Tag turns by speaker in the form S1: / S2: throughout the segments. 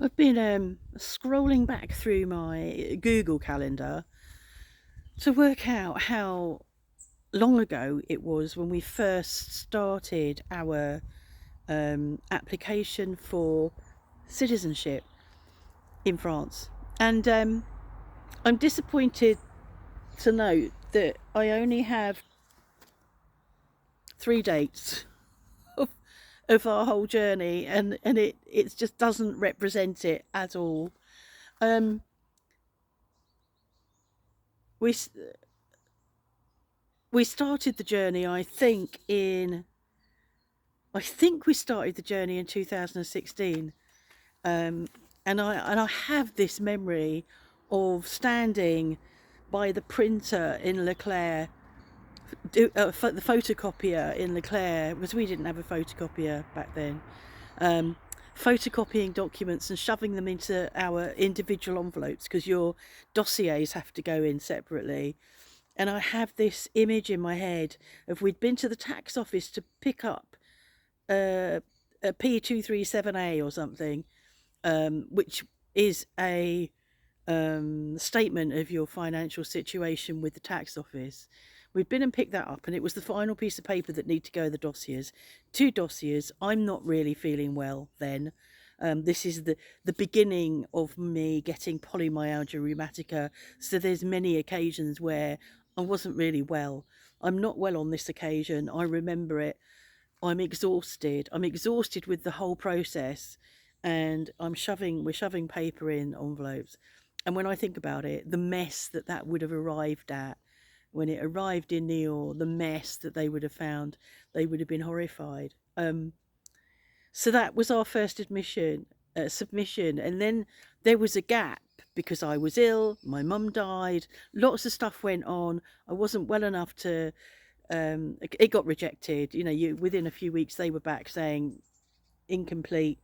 S1: I've been scrolling back through my Google Calendar to work out how long ago it was when we first started our application for citizenship in France. And I'm disappointed to note that I only have 3 dates of, of our whole journey, and it just doesn't represent it at all. Um, we we started the journey, I think we started the journey in 2016. Um, and I have this memory of standing by the printer in Leclerc, the photocopier in Leclerc, because we didn't have a photocopier back then, um, photocopying documents and shoving them into our individual envelopes because your dossiers have to go in separately. And I have this image in my head of we'd been to the tax office to pick up a P237A or something, which is a statement of your financial situation with the tax office. We'd been and picked that up, and it was the final piece of paper that needed to go in the dossiers. 2 dossiers. I'm not really feeling well then. This is the beginning of me getting polymyalgia rheumatica. So there's many occasions where I wasn't really well. I'm not well on this occasion. I remember it. I'm exhausted. I'm exhausted with the whole process, and we're shoving paper in envelopes. And when I think about it, the mess that would have arrived at when it arrived in Niort, the mess that they would have found, they would have been horrified. So that was our first submission, and then there was a gap because I was ill, my mum died, lots of stuff went on. I wasn't well enough to. It got rejected. Within a few weeks they were back saying incomplete.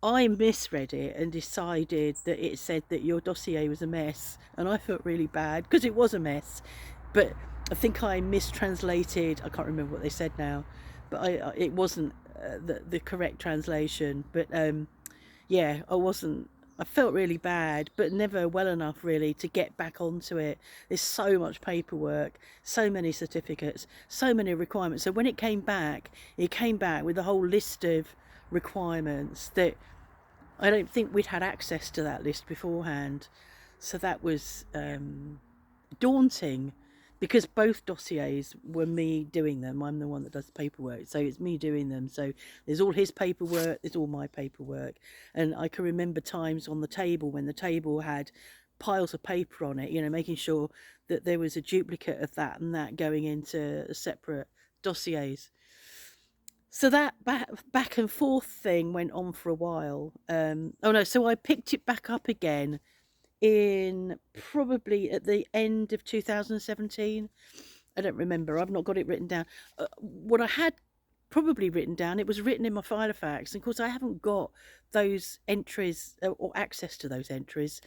S1: I misread it and decided that it said that your dossier was a mess, and I felt really bad because it was a mess. But I think I mistranslated. I can't remember what they said now, but it wasn't the correct translation. But yeah, I felt really bad, but never well enough really to get back onto it. There's so much paperwork, so many certificates, so many requirements. So when it came back with a whole list of requirements that I don't think we'd had access to that list beforehand. So that was daunting because both dossiers were me doing them. I'm the one that does the paperwork, so it's me doing them. So there's all his paperwork, there's all my paperwork. And I can remember times on the table when the table had piles of paper on it, making sure that there was a duplicate of that and that going into separate dossiers. So that back and forth thing went on for a while. So I picked it back up again in probably at the end of 2017. I don't remember. I've not got it written down. What I had probably written down, it was written in my Filofax. And of course, I haven't got those entries or access to those entries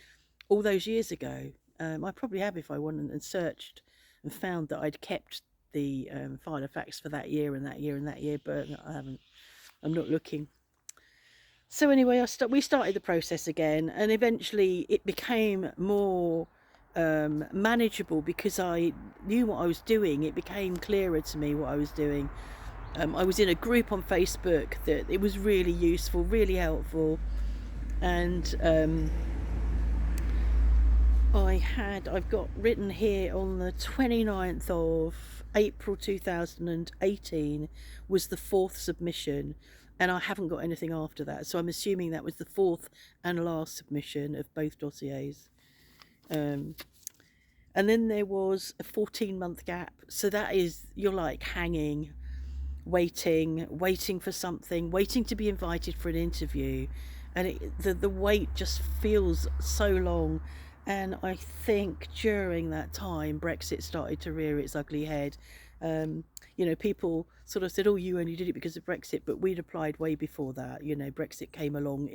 S1: all those years ago. I probably have if I went and searched and found that I'd kept the Filofax for that year and that year and that year, but I haven't. I'm not looking. So anyway, we started the process again, and eventually it became more manageable because I knew what I was doing. It became clearer to me what I was doing. I was in a group on Facebook that it was really useful, really helpful, and I've got written here on the 29th of April 2018 was the 4th submission, and I haven't got anything after that. So I'm assuming that was the 4th and last submission of both dossiers. And then there was a 14-month gap. So that is, you're like hanging, waiting for something, waiting to be invited for an interview. And the wait just feels so long. And I think during that time, Brexit started to rear its ugly head. People sort of said, "Oh, you only did it because of Brexit," but we'd applied way before that. Brexit came along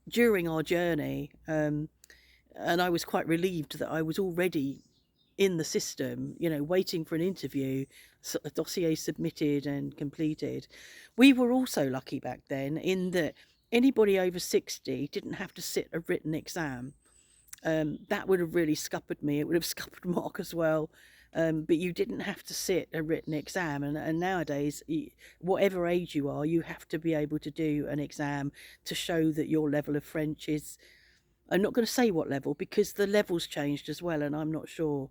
S1: during our journey, and I was quite relieved that I was already in the system, waiting for an interview, a dossier submitted and completed. We were also lucky back then in that anybody over 60 didn't have to sit a written exam. That would have really scuppered me. It would have scuppered Mark as well. But you didn't have to sit a written exam. And nowadays, whatever age you are, you have to be able to do an exam to show that your level of French is. I'm not going to say what level because the levels changed as well, and I'm not sure.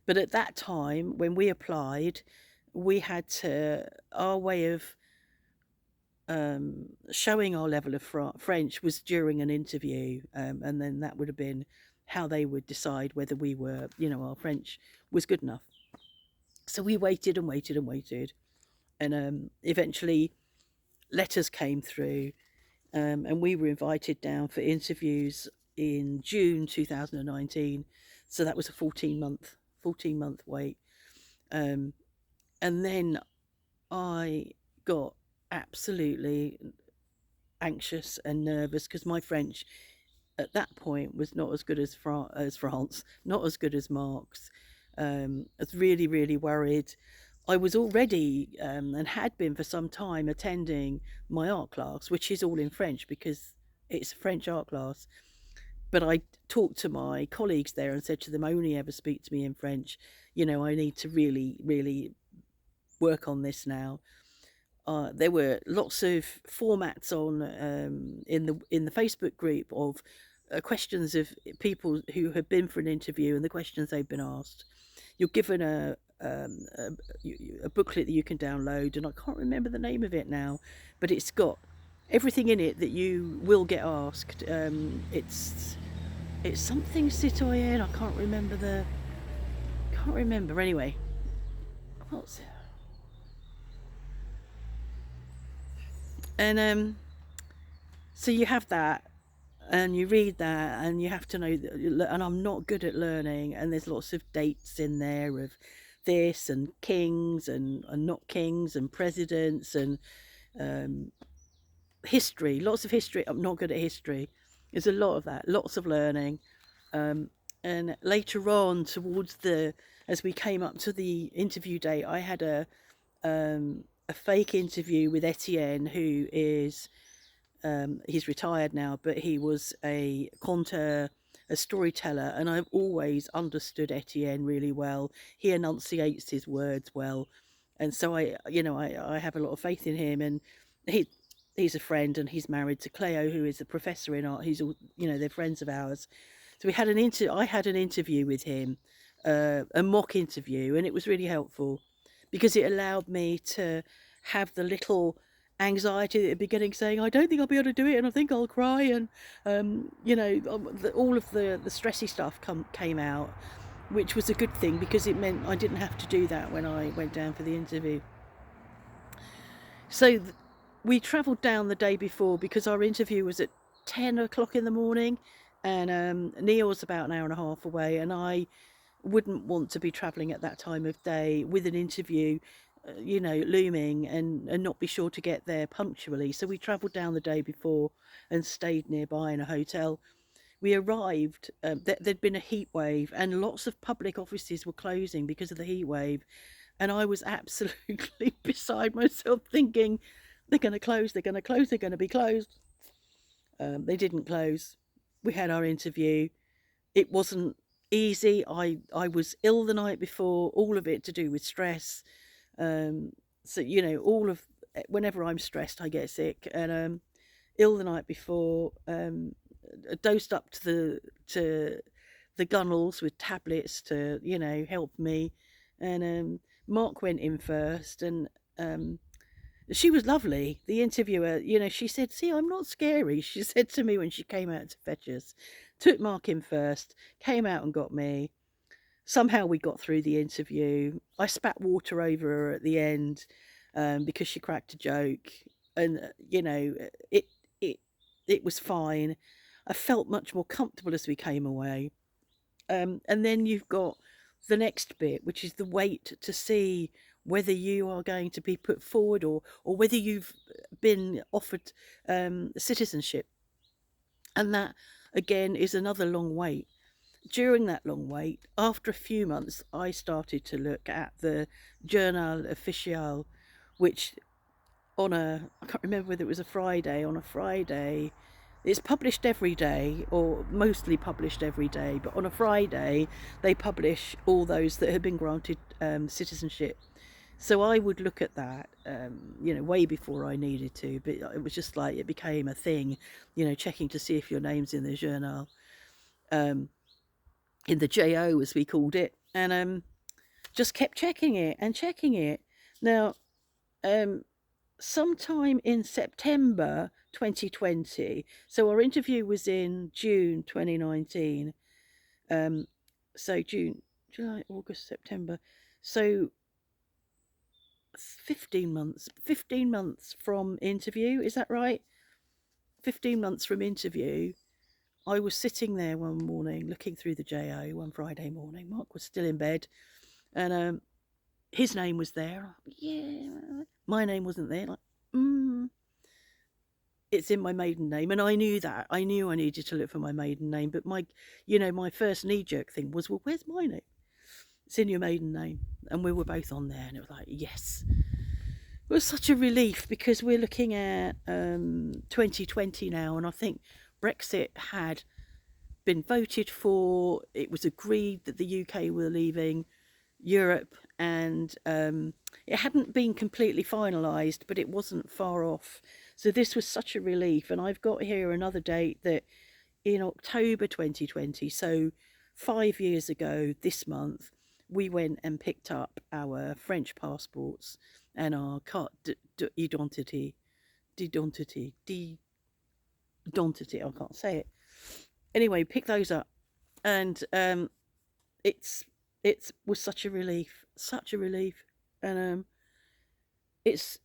S1: But at that time, when we applied, we had to, our way of showing our level of French was during an interview, and then that would have been how they would decide whether we were, our French was good enough. So we waited and waited and waited, and eventually letters came through, and we were invited down for interviews in June 2019. So that was a 14-month wait, and then I got absolutely anxious and nervous because my French at that point was not as good as France, not as good as Mark's. I was really, really worried. I was already and had been for some time attending my art class, which is all in French because it's a French art class. But I talked to my colleagues there and said to them, only ever speak to me in French. I need to really, really work on this now. There were lots of formats on in the Facebook group of questions of people who have been for an interview and the questions they've been asked. You're given a booklet that you can download, and I can't remember the name of it now, but it's got everything in it that you will get asked. It's something citoyen. I can't remember anyway. What's it? And so you have that, and you read that, and you have to know that, and I'm not good at learning, and there's lots of dates in there of this and kings and not kings and presidents and history, lots of history. I'm not good at history. There's a lot of that, lots of learning. And later on, as we came up to the interview date, I had a fake interview with Etienne, who is he's retired now, but he was a conteur, a storyteller, and I've always understood Etienne really well. He enunciates his words well, and so I have a lot of faith in him. And he's a friend, and he's married to Cleo, who is a professor in art. He's all, they're friends of ours. So I had an interview with him, a mock interview, and it was really helpful because it allowed me to have the little anxiety at the beginning, saying I don't think I'll be able to do it, and I think I'll cry, and all of the stressy stuff came out, which was a good thing because it meant I didn't have to do that when I went down for the interview. So we travelled down the day before because our interview was at 10 o'clock in the morning, and Neil's about an hour and a half away, and I wouldn't want to be travelling at that time of day with an interview looming, and not be sure to get there punctually. So we travelled down the day before and stayed nearby in a hotel. We arrived, there'd been a heat wave, and lots of public offices were closing because of the heat wave, and I was absolutely beside myself thinking, they're going to close, they're going to be closed. They didn't close. We had our interview. It wasn't easy. I was ill the night before, all of it to do with stress. So whenever I'm stressed, I get sick, and ill the night before, dosed up to the gunnels with tablets to help me, and Mark went in first, and she was lovely, the interviewer. She said, see, I'm not scary, she said to me when she came out to fetch us. Took Mark in first, came out and got me. Somehow we got through the interview. I spat water over her at the end because she cracked a joke, and it was fine. I felt much more comfortable as we came away. And then you've got the next bit, which is the wait to see whether you are going to be put forward, or whether you've been offered citizenship. And that, again, is another long wait. During that long wait, after a few months, I started to look at the Journal Officiel, which on a, I can't remember whether it was a Friday, on a Friday. It's published every day, or mostly published every day, but on a Friday they publish all those that have been granted citizenship. So I would look at that, way before I needed to, but it was just like it became a thing, checking to see if your name's in the journal, um, in the JO as we called it, and just kept checking it and checking it. Now, um, sometime in September 2020, so our interview was in June 2019, so June, July, August, September, so 15 months from interview, is that right? 15 months from interview, I was sitting there one morning looking through the JO one Friday morning. Mark was still in bed, and his name was there. Yeah, my name wasn't there. Like, it's in my maiden name, and I knew that. I knew I needed to look for my maiden name, but my first knee jerk thing was, well, where's my name? It's in your maiden name, and we were both on there, and it was like, yes. It was such a relief because we're looking at 2020 now, and I think Brexit had been voted for. It was agreed that the UK were leaving Europe, and it hadn't been completely finalised, but it wasn't far off. So this was such a relief. And I've got here another date that in October 2020, so 5 years ago this month, we went and picked up our French passports and our carte d'identité, I can't say it. Anyway, pick those up, and it's it was such a relief, and it's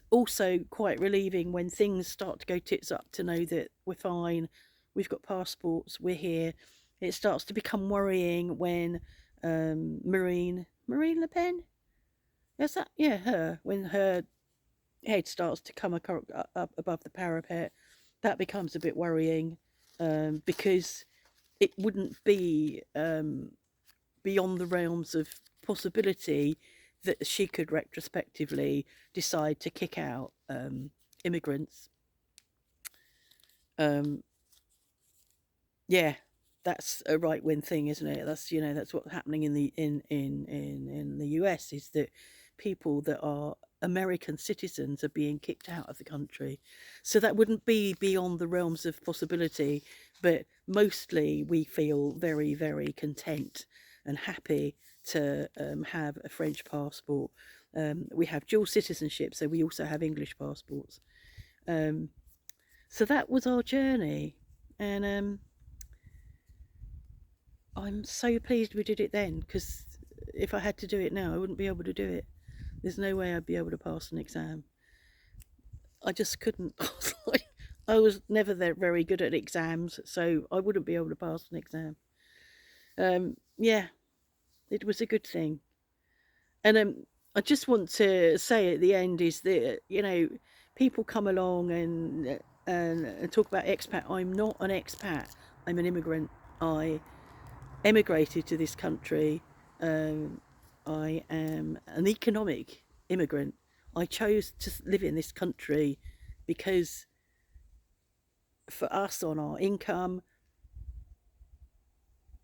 S1: also quite relieving when things start to go tits up to know that we're fine, we've got passports, we're here. It starts to become worrying when Marine Le Pen, is that, yeah, her, when her head starts to come up above the parapet, that becomes a bit worrying, because it wouldn't be beyond the realms of possibility that she could retrospectively decide to kick out immigrants. Um, yeah, that's a right wing thing, isn't it? That's what's happening in the US, is that people that are American citizens are being kicked out of the country. So that wouldn't be beyond the realms of possibility, but mostly we feel very, very content and happy to have a French passport. We have dual citizenship, so we also have English passports. So that was our journey, and I'm so pleased we did it then, because if I had to do it now, I wouldn't be able to do it. There's no way I'd be able to pass an exam. I just couldn't. I was never very good at exams, so I wouldn't be able to pass an exam. Yeah, it was a good thing. And I just want to say at the end is that, people come along and talk about expat. I'm not an expat. I'm an immigrant. I emigrated to this country. I am an economic immigrant. I chose to live in this country because for us, on our income,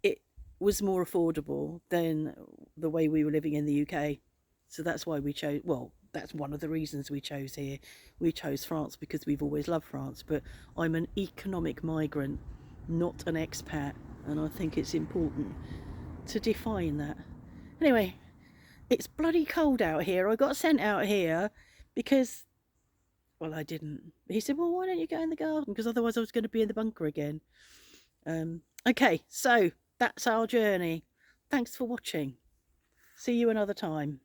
S1: it was more affordable than the way we were living in the UK. So that's why we chose, well, that's one of the reasons we chose here. We chose France because we've always loved France, but I'm an economic migrant, not an expat, and I think it's important to define that. Anyway, it's bloody cold out here. I got sent out here because, well, I didn't. He said, well, why don't you go in the garden? Because otherwise I was going to be in the bunker again. Okay, so that's our journey. Thanks for watching. See you another time.